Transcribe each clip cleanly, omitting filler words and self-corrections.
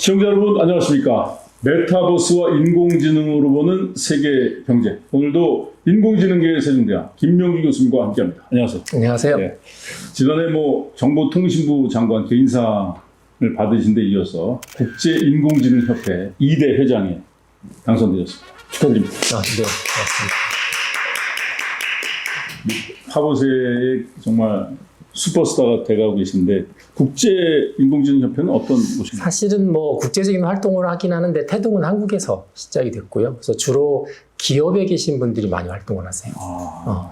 시청자 여러분 안녕하십니까. 메타버스와 인공지능으로 보는 세계 경제. 오늘도 인공지능계의 세종대학 김명규 교수님과 함께합니다. 안녕하세요. 안녕하세요. 네. 지난해 정보통신부 장관 개인상을 받으신 데 이어서 국제인공지능협회 2대 회장에 당선되셨습니다. 축하드립니다. 네, 맞습니다. 파보세의 정말 슈퍼스타가 돼가고 계신데 국제인공지능협회는 어떤 곳인가요? 사실은 국제적인 활동을 하긴 하는데 태동은 한국에서 시작이 됐고요. 그래서 주로 기업에 계신 분들이 많이 활동을 하세요.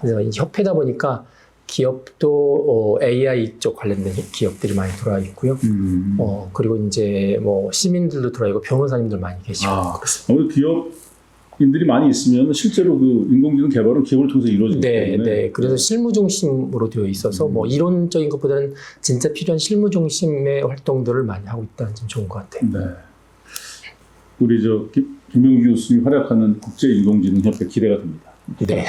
그래서 이 협회다 보니까 기업도 AI 쪽 관련된 기업들이 많이 들어와 있고요. 그리고 이제 시민들도 들어와 있고 변호사님들 많이 계시고 그렇습니다. 기업인들이 많이 있으면 실제로 그 인공지능 개발은 기업을 통해서 이루어지기 때문에. 네. 그래서 실무 중심으로 되어 있어서 이론적인 것보다는 진짜 필요한 실무 중심의 활동들을 많이 하고 있다는 점 좋은 것 같아요. 네. 우리 김명규 교수님 활약하는 국제인공지능협회 기대가 됩니다. 네.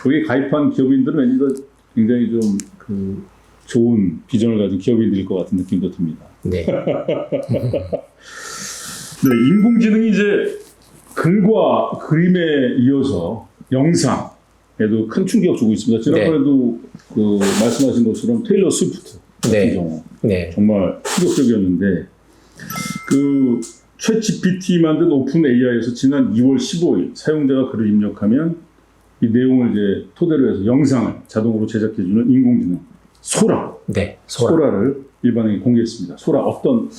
거기에 가입한 기업인들은 왠지 굉장히 좀 좋은 비전을 가진 기업인들일 것 같은 느낌도 듭니다. 네. 네, 인공지능이 이제 글과 그림에 이어서 영상에도 큰 충격 주고 있습니다. 지난번에도 말씀하신 것처럼 테일러 스위프트 같은 경우 정말 충격적이었는데 챗 GPT 만든 오픈 AI에서 지난 2월 15일 사용자가 글을 입력하면 이 내용을 이제 토대로 해서 영상을 자동으로 제작해주는 인공지능 소라. 네, 소라를 일반에게 공개했습니다. 소라 어떤?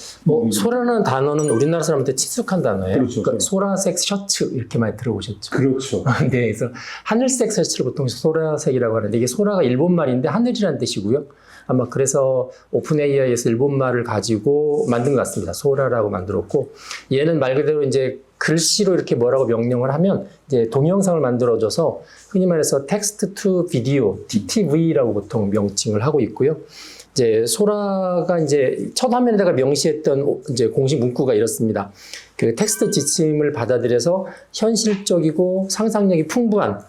소라라는 단어는 우리나라 사람한테 친숙한 단어예요. 그렇죠. 그러니까 소라색 셔츠 이렇게 많이 들어보셨죠? 그렇죠. 네, 그래서 하늘색 셔츠를 보통 소라색이라고 하는데 이게 소라가 일본 말인데 하늘이라는 뜻이고요. 아마 그래서 오픈 AI에서 일본 말을 가지고 만든 것 같습니다. 소라라고 만들었고 얘는 말 그대로 이제 글씨로 이렇게 뭐라고 명령을 하면 이제 동영상을 만들어줘서 흔히 말해서 텍스트 투 비디오 TTV라고 보통 명칭을 하고 있고요. 이제 소라가 이제 첫 화면에다가 명시했던 이제 공식 문구가 이렇습니다. 그 텍스트 지침을 받아들여서 현실적이고 상상력이 풍부한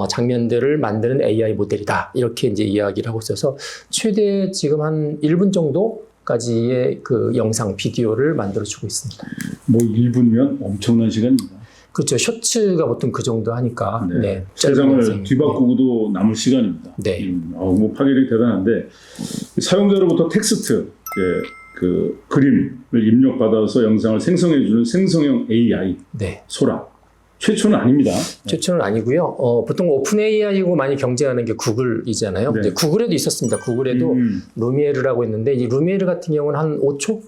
장면들을 만드는 AI 모델이다. 이렇게 이제 이야기를 하고 있어서 최대 지금 한 1분 정도까지의 그 영상, 비디오를 만들어주고 있습니다. 1분이면 엄청난 시간입니다. 그렇죠. 셔츠가 보통 그 정도 하니까. 네. 세상을 뒤바꾸고도 남을 시간입니다. 네. 파괴력이 대단한데 사용자로부터 텍스트, 그림을 입력받아서 영상을 생성해주는 생성형 AI 소라. 최초는 아닙니다. 최초는 아니고요. 보통 오픈 AI하고 많이 경쟁하는 게 구글이잖아요. 네. 구글에도 있었습니다. 구글에도 루미에르라고 했는데 이 루미에르 같은 경우는 한 5초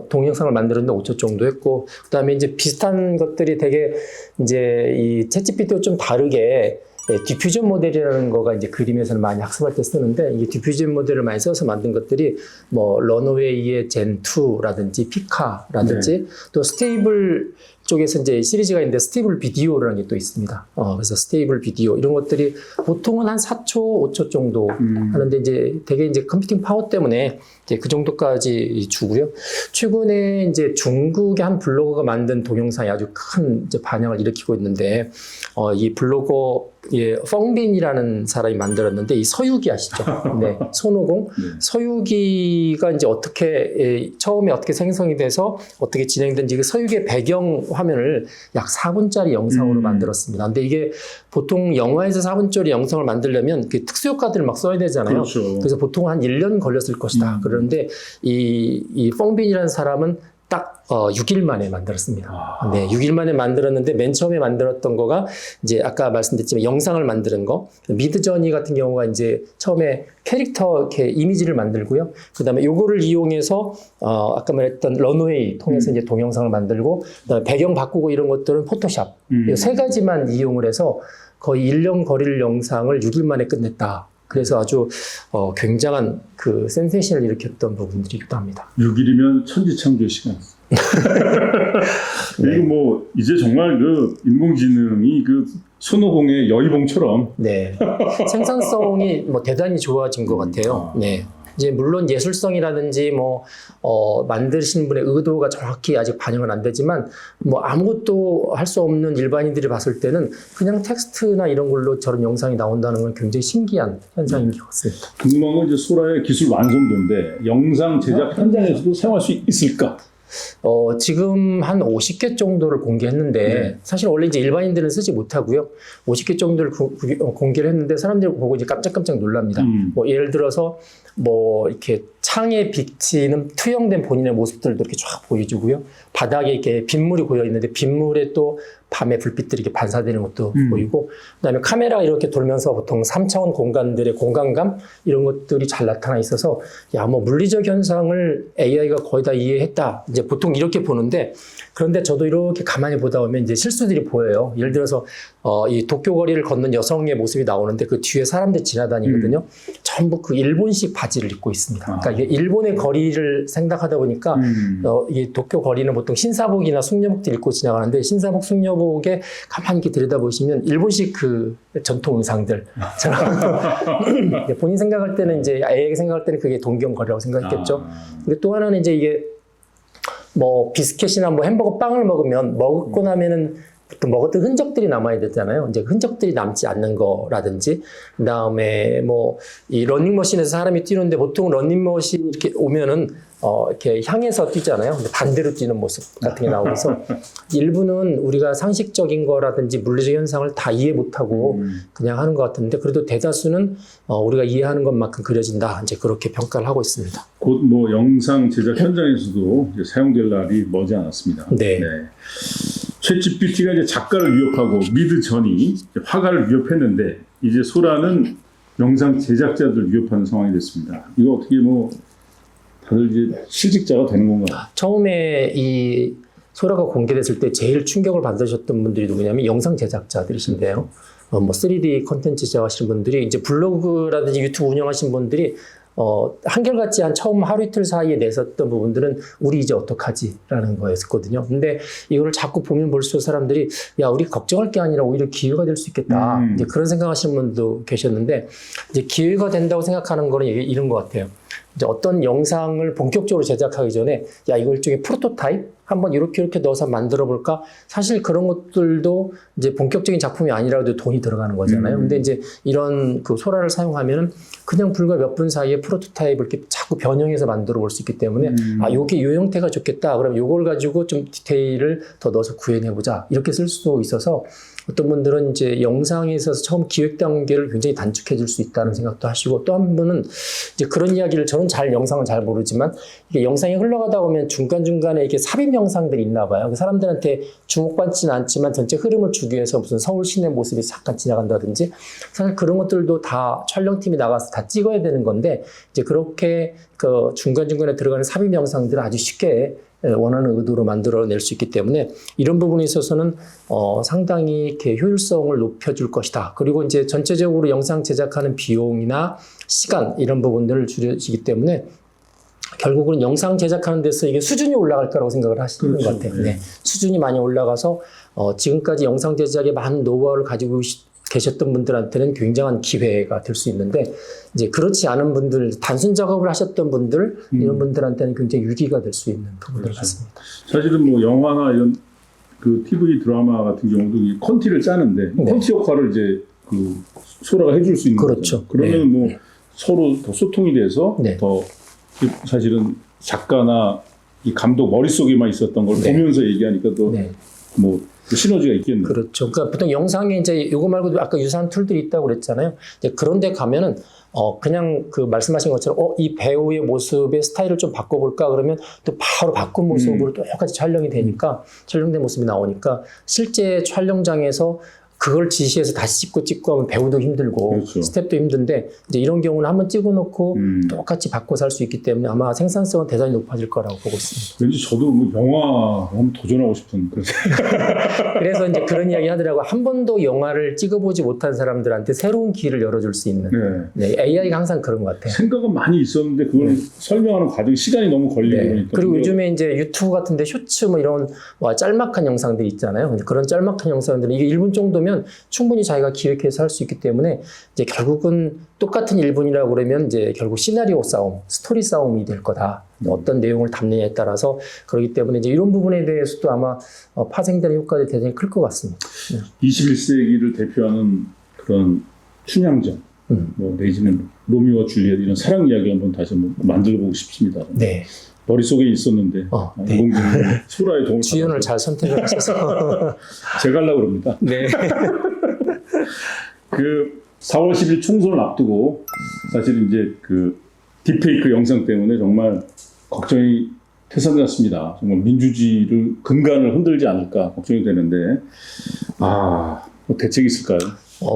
동영상을 만들었는데 5초 정도 했고 그다음에 이제 비슷한 것들이 되게 이제 이 챗GPT와 좀 다르게 디퓨전 모델이라는 거가 이제 그림에서는 많이 학습할 때 쓰는데 이 디퓨전 모델을 많이 써서 만든 것들이 런어웨이의 젠2라든지 피카라든지 또 스테이블 쪽에서 이제 시리즈가 있는데 스테이블 비디오라는 게 또 있습니다. 그래서 스테이블 비디오 이런 것들이 보통은 한 4초, 5초 정도 하는데 이제 되게 이제 컴퓨팅 파워 때문에 이제 그 정도까지 주고요. 최근에 이제 중국의 한 블로거가 만든 동영상이 아주 큰 이제 반향을 일으키고 있는데 이 블로거 펑빈이라는 사람이 만들었는데 이 서유기 아시죠? 네, 손오공. 서유기가 이제 처음에 어떻게 생성이 돼서 어떻게 진행된지 그 서유기의 배경 화면을 약 4분짜리 영상으로 만들었습니다. 근데 이게 보통 영화에서 4분짜리 영상을 만들려면 그 특수효과들을 막 써야 되잖아요. 그렇죠. 그래서 보통 한 1년 걸렸을 것이다. 그런데 이 펑빈이라는 사람은 딱 6일 만에 만들었습니다. 네, 6일 만에 만들었는데 맨 처음에 만들었던 거가 이제 아까 말씀드렸지만 영상을 만드는 거, 미드저니 같은 경우가 이제 처음에 캐릭터 이렇게 이미지를 만들고요. 그다음에 요거를 이용해서 아까 말했던 런웨이 통해서 이제 동영상을 만들고 그다음에 배경 바꾸고 이런 것들은 포토샵. 이 세 가지만 이용을 해서 거의 1년 거리를 영상을 6일 만에 끝냈다. 그래서 아주 굉장한 그 센세이션을 일으켰던 부분들이기도 합니다. 6일이면 천지창조의 시간. 이거 이제 정말 인공지능이 손오공의 여의봉처럼 생산성이 대단히 좋아진 것 같아요. 네. 이제 물론 예술성이라든지 만드시는 분의 의도가 정확히 아직 반영은 안 되지만 아무것도 할 수 없는 일반인들이 봤을 때는 그냥 텍스트나 이런 걸로 저런 영상이 나온다는 건 굉장히 신기한 현상인 것 같습니다. 궁금한 건 이제 소라의 기술 완성도인데 영상 제작 현장에서도 사용할 수 있을까? 지금 한 50개 정도를 공개했는데 사실 원래 이제 일반인들은 쓰지 못하고요. 50개 정도를 공개를 했는데 사람들이 보고 이제 깜짝깜짝 놀랍니다. 뭐 예를 들어서 뭐 이렇게 창에 비치는 투영된 본인의 모습들도 이렇게 쫙 보여주고요. 바닥에 이렇게 빗물이 고여 있는데 빗물에 또 밤에 불빛들이 이렇게 반사되는 것도 보이고, 그다음에 카메라가 이렇게 돌면서 보통 3차원 공간들의 공간감 이런 것들이 잘 나타나 있어서 야, 뭐 물리적 현상을 AI가 거의 다 이해했다. 이제 보통 이렇게 보는데, 그런데 저도 이렇게 가만히 보다 보면 이제 실수들이 보여요. 예를 들어서 이 도쿄 거리를 걷는 여성의 모습이 나오는데 그 뒤에 사람들 지나다니거든요. 전부 그 일본식 바지를 입고 있습니다. 그러니까 이게 일본의 거리를 생각하다 보니까 이 도쿄 거리는 보통 신사복이나 숙녀복들 입고 지나가는데 신사복, 숙녀복에 가만히 이렇게 들여다보시면 일본식 그 전통 의상들. 본인 생각할 때는 이제 AI가 생각할 때는 그게 동경거리라고 생각했겠죠. 그리고 또 하나는 이제 이게 뭐 비스켓이나 뭐 햄버거 빵을 먹으면 먹고 나면은 보통 먹었던 흔적들이 남아야 되잖아요. 이제 흔적들이 남지 않는 거라든지, 그 다음에 뭐 이 러닝머신에서 사람이 뛰는데 보통 러닝머신 이렇게 오면은 이렇게 향해서 뛰잖아요. 근데 반대로 뛰는 모습 같은 게 나오면서 일부는 우리가 상식적인 거라든지 물리적 현상을 다 이해 못하고 그냥 하는 것 같은데 그래도 대다수는 우리가 이해하는 것만큼 그려진다. 이제 그렇게 평가를 하고 있습니다. 곧 뭐 영상 제작 현장에서도 이제 사용될 날이 머지 않았습니다. 네. 챗GPT가 이제 작가를 위협하고 미드전이 화가를 위협했는데 이제 소라는 영상 제작자들 위협하는 상황이 됐습니다. 이거 어떻게 뭐 다들 이제 실직자가 되는 건가요? 처음에 이 소라가 공개됐을 때 제일 충격을 받으셨던 분들이 누구냐면 영상 제작자들이신데요. 뭐 3D 콘텐츠 제작하시는 분들이 이제 블로그라든지 유튜브 운영하시는 분들이 한결같이 한 처음 하루 이틀 사이에 냈었던 부분들은 우리 이제 어떡하지? 라는 거였거든요. 근데 이거를 자꾸 보면 볼수록 사람들이 야, 우리 걱정할 게 아니라 오히려 기회가 될 수 있겠다. 이제 그런 생각하시는 분도 계셨는데 이제 기회가 된다고 생각하는 거는 이런 것 같아요. 이제 어떤 영상을 본격적으로 제작하기 전에 야, 이거 일종의 프로토타입? 한번 이렇게 넣어서 만들어 볼까? 사실 그런 것들도 이제 본격적인 작품이 아니라도 돈이 들어가는 거잖아요. 근데 이제 이런 그 소라를 사용하면은 그냥 불과 몇 분 사이에 프로토타입을 이렇게 자꾸 변형해서 만들어 볼 수 있기 때문에 요게 요 형태가 좋겠다. 그럼 요걸 가지고 좀 디테일을 더 넣어서 구현해 보자. 이렇게 쓸 수도 있어서 어떤 분들은 이제 영상에 있어서 처음 기획 단계를 굉장히 단축해 줄 수 있다는 생각도 하시고, 또 한 분은 이제 그런 이야기를, 저는 영상은 잘 모르지만 이게 영상이 흘러가다 보면 중간중간에 이렇게 삽입 영상들이 있나 봐요. 사람들한테 주목받지는 않지만 전체 흐름을 주기 위해서 무슨 서울 시내 모습이 잠깐 지나간다든지, 사실 그런 것들도 다 촬영팀이 나가서 다 찍어야 되는 건데, 이제 그렇게 그 중간중간에 들어가는 삽입 영상들을 아주 쉽게 원하는 의도로 만들어낼 수 있기 때문에 이런 부분에 있어서는 상당히 이렇게 효율성을 높여줄 것이다. 그리고 이제 전체적으로 영상 제작하는 비용이나 시간 이런 부분들을 줄여지기 때문에 결국은 영상 제작하는 데서 이게 수준이 올라갈 거라고 생각을 하시는 것 같아요. 네. 수준이 많이 올라가서 지금까지 영상 제작에 많은 노하우를 가지고 계셨던 분들한테는 굉장한 기회가 될 수 있는데, 이제 그렇지 않은 분들, 단순 작업을 하셨던 분들, 이런 분들한테는 굉장히 위기가 될 수 있는 부분들 같습니다. 사실은 뭐 영화나 이런 그 TV 드라마 같은 경우도 이 컨티를 짜는데 컨티 역할을 이제 그 소라가 해줄 수 있는 거죠. 그러면 뭐 서로 더 소통이 돼서 더 사실은 작가나 이 감독 머릿속에만 있었던 걸 보면서 얘기하니까 또 뭐 시너지가 있겠네요. 그렇죠. 그러니까 보통 영상에 이제 이거 말고도 아까 유사한 툴들이 있다고 그랬잖아요. 이제 그런데 가면은 그냥 그 말씀하신 것처럼 이 배우의 모습의 스타일을 좀 바꿔볼까 그러면 또 바로 바꾼 모습으로 똑같이 촬영이 되니까 촬영된 모습이 나오니까 실제 촬영장에서 그걸 지시해서 다시 찍고 하면 배우도 힘들고 스텝도 힘든데, 이제 이런 경우는 한번 찍어놓고 똑같이 바꿔서 할 수 있기 때문에 아마 생산성은 대단히 높아질 거라고 보고 있습니다. 왠지 저도 뭐 영화 한번 도전하고 싶은 그런 그래서 이제 그런 이야기 하더라고요. 한 번도 영화를 찍어보지 못한 사람들한테 새로운 길을 열어줄 수 있는. AI가 항상 그런 것 같아요. 생각은 많이 있었는데 그걸 설명하는 과정이 시간이 너무 걸리고 그러니까. 그리고 요즘에 이제 유튜브 같은데 쇼츠 뭐 이런 짤막한 영상들이 있잖아요. 그런 짤막한 영상들은 이게 1분 정도면 충분히 자기가 기획해서 할 수 있기 때문에 이제 결국은 똑같은 1분이라고 그러면 이제 결국 시나리오 싸움, 스토리 싸움이 될 거다. 어떤 내용을 담느냐에 따라서 그렇기 때문에 이제 이런 부분에 대해서도 아마 파생되는 효과들이 대단히 클 것 같습니다. 21세기를 대표하는 그런 춘향전, 뭐 내지는 로미오와 줄리엣 이런 사랑 이야기 한번 다시 한번 만들어보고 싶습니다. 네. 머릿속에 있었는데 네. 소라의 도움을 주연을 잘 선택을 하셔서 제가 하려고 그럽니다. 네. 그 4월 10일 총선을 앞두고 사실 이제 그 딥페이크 영상 때문에 정말 걱정이 태산났습니다. 정말 민주주의를 근간을 흔들지 않을까 걱정이 되는데 뭐 대책이 있을까요?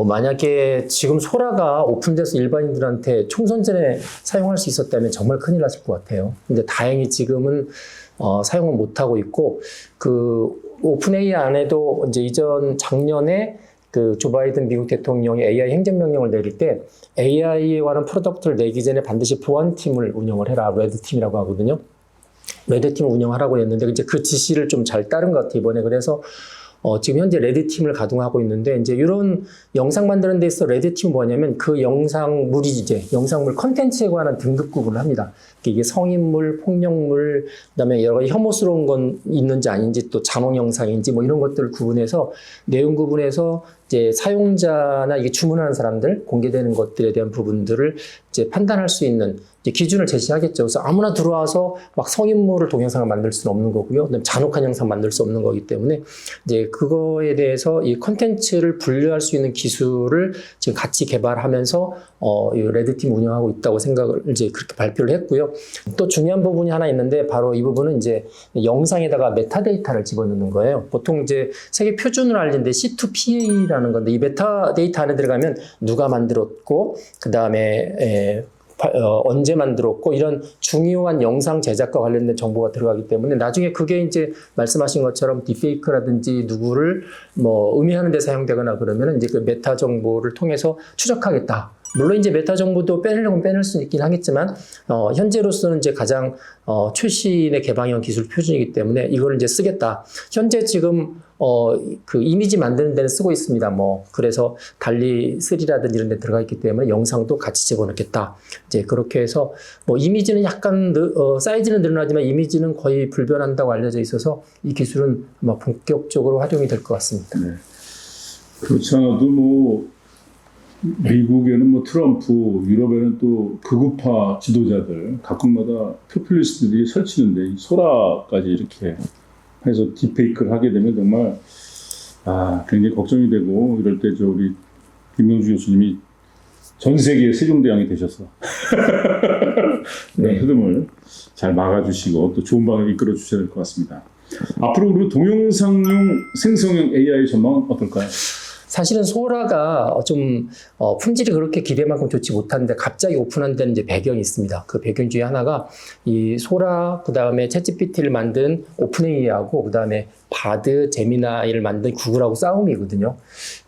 만약에 지금 소라가 오픈돼서 일반인들한테 총선 전에 사용할 수 있었다면 정말 큰일 났을 것 같아요. 근데 다행히 지금은 사용을 못 하고 있고 그 오픈 AI 안에도 이제 작년에 그 조 바이든 미국 대통령이 AI 행정명령을 내릴 때 AI에 관한 프로덕트를 내기 전에 반드시 보안팀을 운영을 해라. 레드팀이라고 하거든요. 레드팀을 운영하라고 했는데 이제 그 지시를 좀 잘 따른 것 같아요, 이번에. 그래서 지금 현재 레드팀을 가동하고 있는데 이제 이런 영상 만드는 데 있어 레드팀은 뭐냐면 그 영상물 컨텐츠에 관한 등급 구분을 합니다. 이게 성인물, 폭력물, 그다음에 여러 가지 혐오스러운 건 있는지 아닌지 또 잔혹 영상인지 뭐 이런 것들을 구분해서 내용 구분해서 이제 사용자나 이게 주문하는 사람들 공개되는 것들에 대한 부분들을 이제 판단할 수 있는 이제 기준을 제시하겠죠. 그래서 아무나 들어와서 막 성인물을 동영상을 만들 수는 없는 거고요. 그다음에 잔혹한 영상 만들 수 없는 거기 때문에 이제 그거에 대해서 이 컨텐츠를 분류할 수 있는 기술을 지금 같이 개발하면서 이 레드팀 운영하고 있다고 생각을 이제 그렇게 발표를 했고요. 또 중요한 부분이 하나 있는데 바로 이 부분은 이제 영상에다가 메타데이터를 집어넣는 거예요. 보통 이제 세계 표준으로 알려진데 C2PA라는 건데 이 메타데이터 안에 들어가면 누가 만들었고 그 다음에 언제 만들었고 이런 중요한 영상 제작과 관련된 정보가 들어가기 때문에 나중에 그게 이제 말씀하신 것처럼 딥페이크라든지 누구를 뭐 음해하는 데 사용되거나 그러면 이제 그 메타 정보를 통해서 추적하겠다. 물론 이제 메타 정보도 빼내려면 빼낼 수 있긴 하겠지만 현재로서는 이제 가장 최신의 개방형 기술 표준이기 때문에 이걸 이제 쓰겠다. 현재 지금 그 이미지 만드는 데는 쓰고 있습니다. 뭐 그래서 달리 3라든지 이런 데 들어가 있기 때문에 영상도 같이 집어넣겠다. 이제 그렇게 해서 뭐 이미지는 약간 사이즈는 늘어나지만 이미지는 거의 불변한다고 알려져 있어서 이 기술은 아마 본격적으로 활용이 될 것 같습니다. 네. 그렇지 않아도 뭐 미국에는 뭐 트럼프, 유럽에는 또 극우파 지도자들 각국마다 포퓰리스트들이 설치는데 소라까지 이렇게 해서 딥페이크를 하게 되면 정말 굉장히 걱정이 되고 이럴 때 우리 김명주 교수님이 전 세계 세종대왕이 되셔서 네. 흐름을 잘 막아주시고 또 좋은 방향을 이끌어 주셔야 될 것 같습니다. 앞으로 우리 동영상용 생성형 AI 전망은 어떨까요? 사실은 소라가 좀 품질이 그렇게 기대만큼 좋지 못한데 갑자기 오픈한 데는 이제 배경이 있습니다. 그 배경 중에 하나가 이 소라, 그 다음에 챗GPT를 만든 오픈AI하고 그 다음에 바드, 제미나이를 만든 구글하고 싸움이거든요.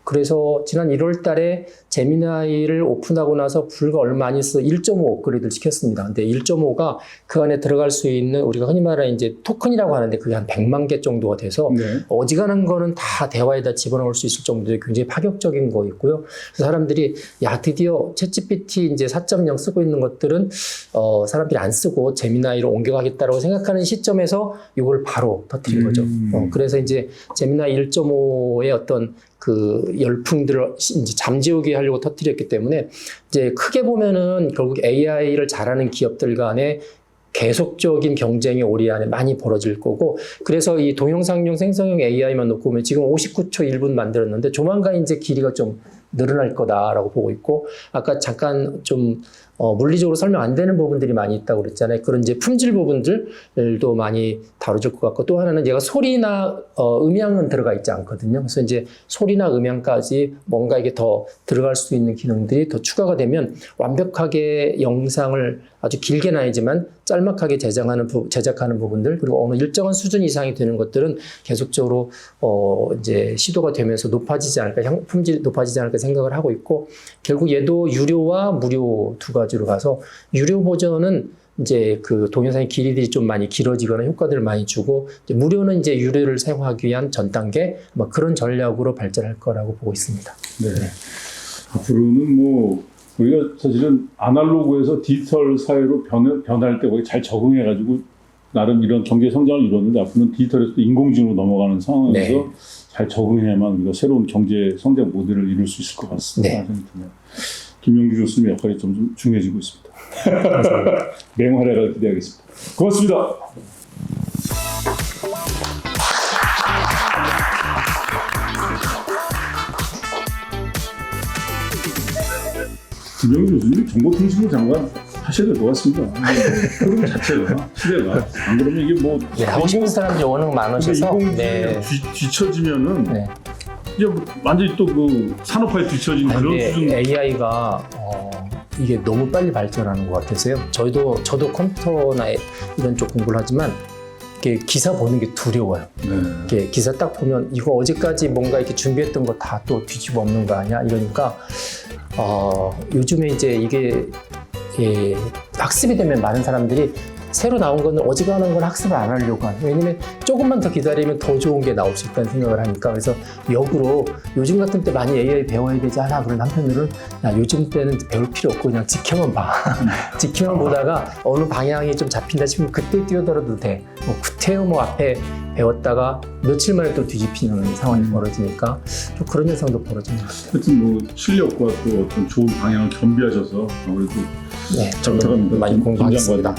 그래서 지난 1월 달에 제미나이를 오픈하고 나서 불과 얼마 안 있어 1.5 업그레이드를 시켰습니다. 근데 1.5가 그 안에 들어갈 수 있는 우리가 흔히 말하는 이제 토큰이라고 하는데 그게 한 100만 개 정도가 돼서 어지간한 거는 다 대화에다 집어넣을 수 있을 정도의 굉장히 파격적인 거 있고요. 그래서 사람들이 드디어 챗GPT 이제 4.0 쓰고 있는 것들은 사람들이 안 쓰고 제미나이로 옮겨가겠다라고 생각하는 시점에서 이걸 바로 터뜨린 거죠. 그래서 이제 제미나이 1.5의 어떤 그 열풍들을 이제 잠재우게 하려고 터뜨렸기 때문에 이제 크게 보면은 결국 AI를 잘하는 기업들 간에 계속적인 경쟁이 올해 안에 많이 벌어질 거고 그래서 이 동영상용 생성형 AI만 놓고 보면 지금 59초 1분 만들었는데 조만간 이제 길이가 좀 늘어날 거다라고 보고 있고 아까 잠깐 좀 물리적으로 설명 안 되는 부분들이 많이 있다고 그랬잖아요. 그런 이제 품질 부분들도 많이 다뤄질 것 같고 또 하나는 얘가 소리나 음향은 들어가 있지 않거든요. 그래서 이제 소리나 음향까지 뭔가 이게 더 들어갈 수 있는 기능들이 더 추가가 되면 완벽하게 영상을 아주 길게는 아니지만 짤막하게 제작하는 부분들 그리고 어느 일정한 수준 이상이 되는 것들은 계속적으로 이제 시도가 되면서 높아지지 않을까 품질이 높아지지 않을까 생각을 하고 있고 결국 얘도 유료와 무료 두 가지로 가서 유료 버전은 이제 그 동영상의 길이들이 좀 많이 길어지거나 효과들을 많이 주고 이제 무료는 이제 유료를 사용하기 위한 전 단계 뭐 그런 전략으로 발전할 거라고 보고 있습니다. 네. 앞으로는 뭐 우리가 사실은 아날로그에서 디지털 사회로 변할 때 거기 잘 적응해가지고 나름 이런 경제 성장을 이뤘는데 앞으로는 디지털에서 인공지능으로 넘어가는 상황에서 잘 적응해야만 우리가 새로운 경제 성장 모델을 이룰 수 있을 것 같습니다. 김명주 교수님의 역할이 좀 중요해지고 있습니다. 맹활약을 기대하겠습니다. 고맙습니다. 김영희 교수님 정보통신부 장관 하셔야 될 것 같습니다. 흐름 자체가 시대가 안 그러면 이게 뭐 네, 하고 싶은 사람들이 워낙 많으셔서 인공지능에 뒤처지면은 이제 뭐 완전히 또 그 산업화에 뒤처진 그런 수준. AI가 이게 너무 빨리 발전하는 것 같아서요. 저도 컴퓨터나 이런 쪽 공부를 하지만 이렇게 기사 보는 게 두려워요. 이렇게 기사 딱 보면 이거 어제까지 뭔가 이렇게 준비했던 거 다 또 뒤집어 엎는 거 아니야? 이러니까 요즘에 이제 이게 학습이 되면 많은 사람들이 새로 나온 거는 어지간한 건 학습을 안 하려고 하는. 왜냐면 조금만 더 기다리면 더 좋은 게 나올 수 있다는 생각을 하니까. 그래서 역으로 요즘 같은 때 많이 AI 배워야 되지 않아? 그런 한편으로는 야, 요즘 때는 배울 필요 없고 그냥 지켜만 봐. 지켜만 보다가 어느 방향이 좀 잡힌다 싶으면 그때 뛰어들어도 돼. 뭐 구태여 뭐 앞에 배웠다가 며칠 만에 또 뒤집히는 상황이 벌어지니까 좀 그런 현상도 벌어지는 것 같아요. 하여튼 뭐 실력과 또 어떤 좋은 방향을 겸비하셔서 아무래도 네, 저도 많이 공부하겠습니다.